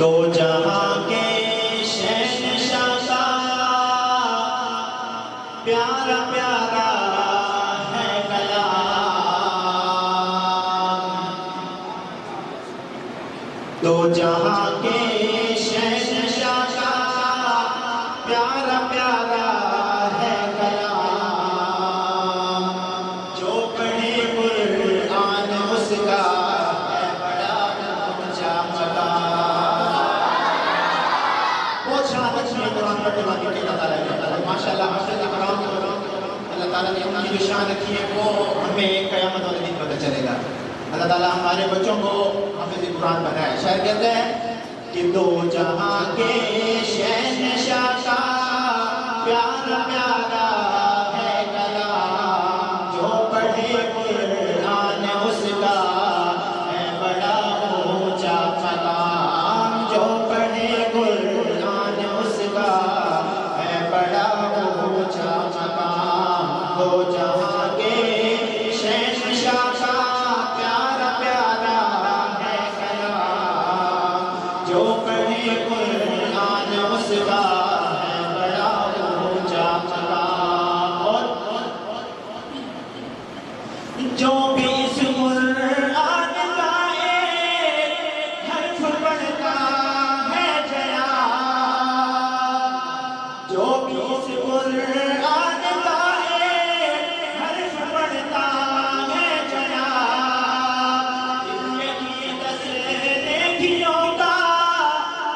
دو جہاں کے شہنشاہ کا پیارا پیارا ہے کلام، دو جہاں کے شہنشاہ کا پیارا پیارا ہے کلام، جو پڑھے قرآن اس کا ہے بڑا اونچا مقام۔ بہت شان اچھی ہے قرآن پڑھنے والی کی اللہ تعالیٰ کی، ماشاءاللہ حافظ اکرام کو اللہ تعالیٰ نے ان کی جو شان رکھی ہے وہ ہمیں قیامت والے دن پتہ چلے گا۔ اللہ تعالیٰ ہمارے بچوں کو حافظ قرآن بنائے۔ شاعر کہتے ہیں کہ دو جہاں کے شہنشاہ کا پیارا پیارا ہے کلام، جو پڑھے قرآن اس کا ہے بڑا اونچا مقام، جو پڑھے قرآن اس کا ہے بڑا اونچا مقام، دو جہاں کے شہنشاہ کا پیارا پیارا ہے کلام، جو پڑھے قرآن اس کا ہے بڑا اونچا مقام، اور جو بھی اس قرآن کا ایک حرف پڑھتا ہے جیا، جو بھی اس قرآن کا ایک حرف پڑھتا ہے جیا، زندگی 10 نیکیوں کا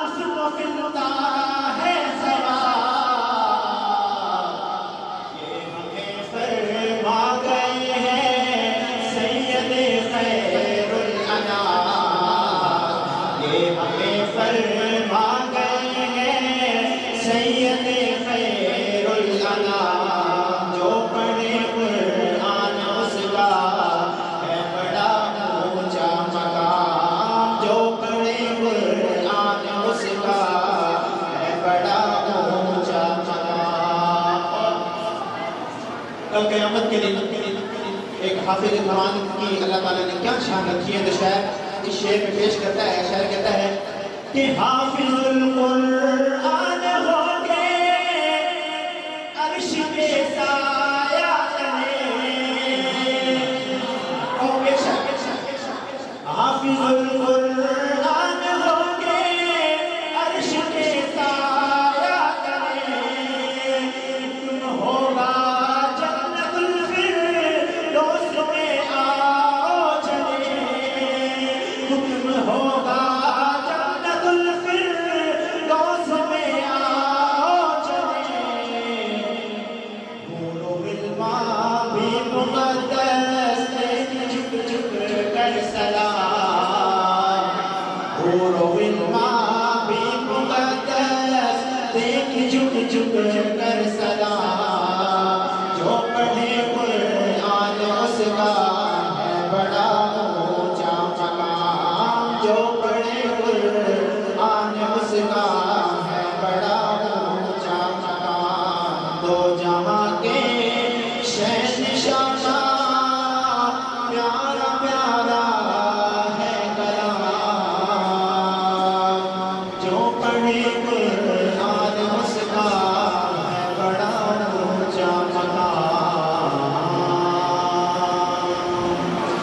اس کو ملتا ہے ثواب۔ یہ ہمیں فرما گئے ہیں سید خیر الانام، یہ ہمیں فرما گئے ہیں سید خیر الانام، جو پڑھے قرآن اس کا ہے بڑا اونچا مقام، جو پڑھے قرآن اس کا ہے بڑا اونچا مقام۔ کل قیامت کے دن ایک حافظ قرآن کی اللہ تعالیٰ نے کیا شان رکھی ہے، تو شاعر اس شعر میں پیش کرتا ہے۔ شاعر کہتا ہے کہ حافظ القرآن